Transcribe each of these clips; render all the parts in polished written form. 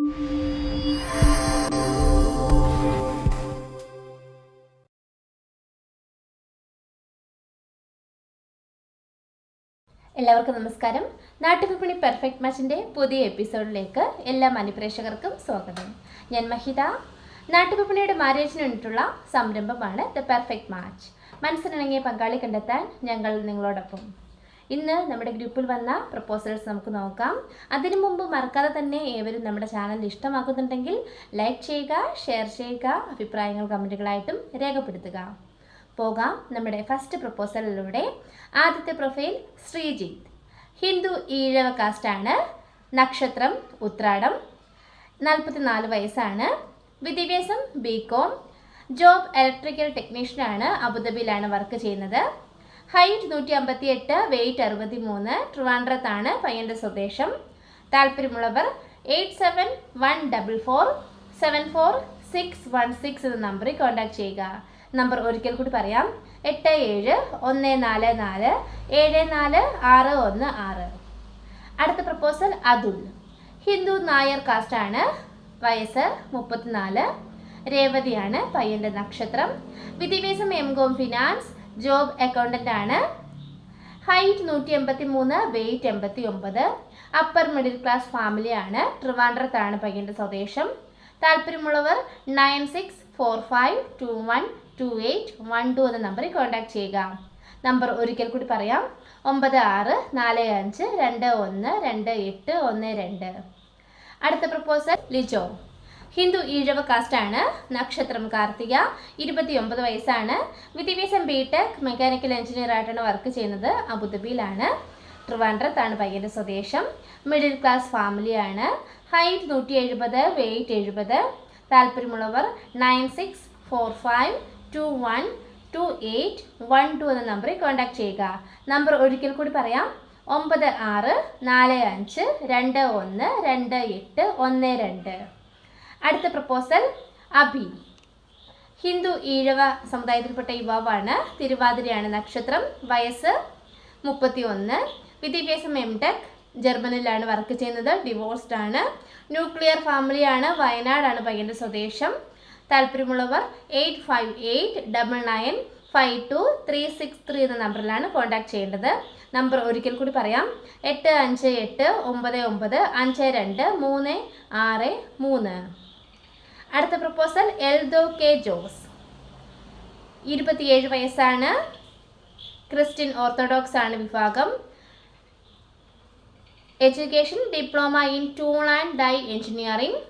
എല്ലാവർക്കും നമസ്കാരം. നാട്ടുവിപണി പെർഫെക്റ്റ് മാച്ചിൻ്റെ പുതിയ എപ്പിസോഡിലേക്ക് എല്ലാ മാന്യപ്രേക്ഷകർക്കും സ്വാഗതം. ഞാൻ മഹിത. നാട്ടുവിപണിയുടെ മാരേജിന് വേണ്ടിയിട്ടുള്ള സംരംഭമാണ് ദ പെർഫെക്റ്റ് മാച്ച്. മനസ്സിനിണങ്ങിയ പങ്കാളി കണ്ടെത്താൻ ഞങ്ങൾ നിങ്ങളോടൊപ്പം. ഇന്ന് നമ്മുടെ ഗ്രൂപ്പിൽ വന്ന പ്രപ്പോസൽസ് നമുക്ക് നോക്കാം. അതിനു മുമ്പ് മറക്കാതെ തന്നെ ഏവരും നമ്മുടെ ചാനൽ ഇഷ്ടമാക്കുന്നുണ്ടെങ്കിൽ ലൈക്ക് ചെയ്യുക, ഷെയർ ചെയ്യുക, അഭിപ്രായങ്ങൾ കമൻറ്റുകളായിട്ടും രേഖപ്പെടുത്തുക. പോകാം നമ്മുടെ ഫസ്റ്റ് പ്രപ്പോസലിലൂടെ. ആദ്യത്തെ പ്രൊഫൈൽ ശ്രീജിത്ത്. ഹിന്ദു ഈഴവ കാസ്റ്റാണ്. നക്ഷത്രം ഉത്രാടം. 44 വയസ്സാണ്. വിദ്യാഭ്യാസം BCom. ജോബ് ഇലക്ട്രിക്കൽ ടെക്നീഷ്യനാണ്. അബുദാബിയിലാണ് വർക്ക് ചെയ്യുന്നത്. Height 158, weight 63. ട്രിവാൻഡ്രത്താണ് പയ്യൻ്റെ സ്വദേശം. താല്പര്യമുള്ളവർ 8714474616 എന്ന നമ്പറിൽ കോൺടാക്ട് ചെയ്യുക. നമ്പർ ഒരിക്കൽ കൂടി പറയാം: 8714474616. അടുത്ത പ്രപ്പോസൽ അതുൽ. ഹിന്ദു നായർ കാസ്റ്റാണ്. വയസ്സ് 34. രേവതിയാണ് പയ്യൻ്റെ നക്ഷത്രം. വിദ്യാഭ്യാസം MCom ഫിനാൻസ്. ജോബ് അക്കൗണ്ടൻ്റ് ആണ്. Height 183, weight 89. Upper middle class ഫാമിലിയാണ്. ട്രിവാൻഡ്രത്താണ് പയ്യൻ്റെ സ്വദേശം. താല്പര്യമുള്ളവർ 9645212812 എന്ന നമ്പറിൽ കോൺടാക്ട് ചെയ്യുക. നമ്പർ ഒരിക്കൽ കൂടി പറയാം: 9645212812. അടുത്ത പ്രപ്പോസൽ ലിജോ. ഹിന്ദു ഈഴവ കാസ്റ്റാണ്. നക്ഷത്രം കാർത്തിക. 29 വയസ്സാണ്. വിദ്യാഭ്യാസം BTech. മെക്കാനിക്കൽ എഞ്ചിനീയർ ആയിട്ടാണ് വർക്ക് ചെയ്യുന്നത്. അബുദാബിയിലാണ്. ട്രിവാൻഡ്രത്താണ് പയ്യൻ്റെ സ്വദേശം. മിഡിൽ ക്ലാസ് ഫാമിലിയാണ്. Height 170, weight 70. താല്പര്യമുള്ളവർ 9645212812 എന്ന നമ്പറിൽ കോൺടാക്ട് ചെയ്യുക. നമ്പർ ഒരിക്കൽ കൂടി പറയാം: 9645212812. അടുത്ത പ്രപ്പോസൽ അഭി. ഹിന്ദു ഈഴവ സമുദായത്തിൽപ്പെട്ട യുവാവാണ്. തിരുവാതിരയാണ് നക്ഷത്രം. വയസ്സ് 31. വിദ്യാഭ്യാസം MTech. ജർമ്മനിയിലാണ് വർക്ക് ചെയ്യുന്നത്. ഡിവോഴ്സ്ഡ് ആണ്. ന്യൂക്ലിയർ ഫാമിലിയാണ്. വയനാടാണ് പയ്യൻ്റെ സ്വദേശം. താല്പര്യമുള്ളവർ 8589952363 എന്ന നമ്പറിലാണ് കോൺടാക്ട് ചെയ്യേണ്ടത്. നമ്പർ ഒരിക്കൽ കൂടി പറയാം: 8589952363. അടുത്ത പ്രപ്പോസൽ എൽദോ കെ ജോസ്. 27 വയസ്സാണ്. ക്രിസ്ത്യൻ ഓർത്തഡോക്സ് ആണ് വിഭാഗം. Education diploma in tool and die engineering.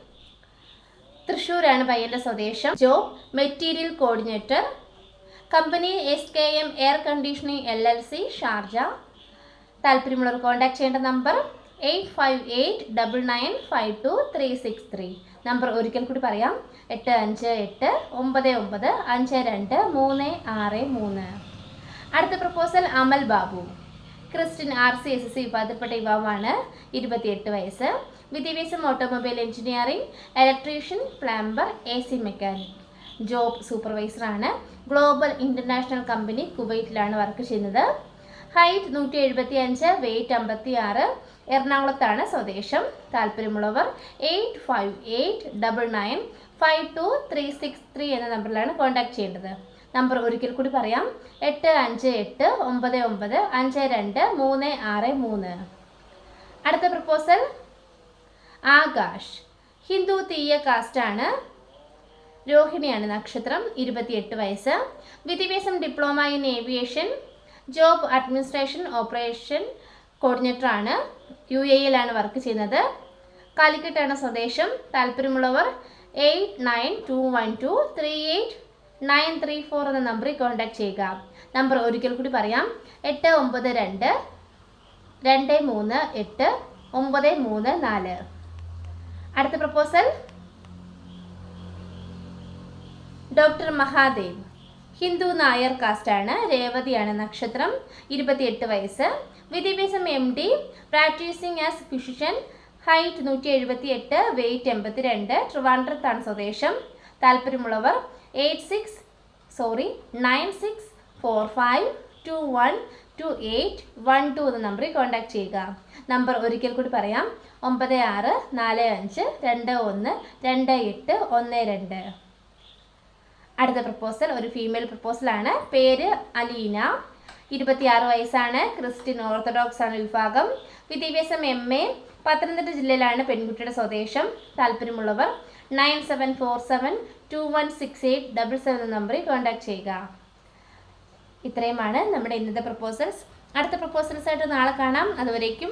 തൃശ്ശൂരാണ് പയ്യൻ്റെ സ്വദേശം. Job material coordinator. Company SKM air conditioning LLC, Sharjah. താല്പര്യമുള്ളവർ കോൺടാക്ട് ചെയ്യേണ്ട നമ്പർ 8589952363. നമ്പർ ഒരിക്കൽ കൂടി പറയാം: 8589952363. അടുത്ത proposal Amal Babu. Christian RCSC വിഭാഗത്തിൽപ്പെട്ട യുവാവാണ്. 28 വയസ്സ്. വിദ്യാഭ്യാസം automobile engineering, electrician, plumber, AC mechanic. Job സൂപ്പർവൈസറാണ്. ഗ്ലോബൽ ഇൻ്റർനാഷണൽ കമ്പനി കുവൈറ്റിലാണ് വർക്ക് ചെയ്യുന്നത്. Height 175, weight 56. എറണാകുളത്താണ് സ്വദേശം. താല്പര്യമുള്ളവർ 8589952363 എന്ന നമ്പറിലാണ് കോൺടാക്ട് ചെയ്യേണ്ടത്. നമ്പർ ഒരിക്കൽ കൂടി പറയാം: 8589952363. അടുത്ത പ്രപ്പോസൽ ആകാശ്. ഹിന്ദു തീയ കാസ്റ്റാണ്. രോഹിണിയാണ് നക്ഷത്രം. 28 വയസ്സ്. വിദ്യാഭ്യാസം diploma in aviation. Job administration operation coordinator ആണ്. UAEയിലാണ് വർക്ക് ചെയ്യുന്നത്. കാലിക്കറ്റാണ് സ്വദേശം. താല്പര്യമുള്ളവർ 8921238934 എന്ന നമ്പറിൽ കോൺടാക്ട് ചെയ്യുക. നമ്പർ ഒരിക്കൽ കൂടി പറയാം: 8922389334. അടുത്ത പ്രപ്പോസൽ ഡോക്ടർ മഹാദേവ്. ഹിന്ദു നായർ കാസ്റ്റാണ്. രേവതിയാണ് നക്ഷത്രം. 28 വയസ്സ്. വിദ്യാഭ്യാസം MD. Practising as physician. Height 178, weight 82. ട്രിവാൻഡ്രത്താണ് സ്വദേശം. താല്പര്യമുള്ളവർ 964521 9812 എന്ന നമ്പറിൽ കോൺടാക്ട് ചെയ്യുക. നമ്പർ ഒരിക്കൽ കൂടി പറയാം: 9645212812. അടുത്ത പ്രപ്പോസൽ ഒരു ഫീമെയിൽ പ്രപ്പോസലാണ്. പേര് അലീന, 26 വയസ്സാണ്, ക്രിസ്ത്യൻ ഓർത്തഡോക്സ് ആണ് വിഭാഗം, വിദ്യാഭ്യാസം MA, പത്തനംതിട്ട ജില്ലയിലാണ് പെൺകുട്ടിയുടെ സ്വദേശം. താല്പര്യമുള്ളവർ 9747216877 എന്ന നമ്പറിൽ കോൺടാക്ട് ചെയ്യുക. ഇത്രയുമാണ് നമ്മുടെ ഇന്നത്തെ പ്രപ്പോസൽസ്. അടുത്ത പ്രപ്പോസൽസായിട്ട് നാളെ കാണാം. അതുവരേക്കും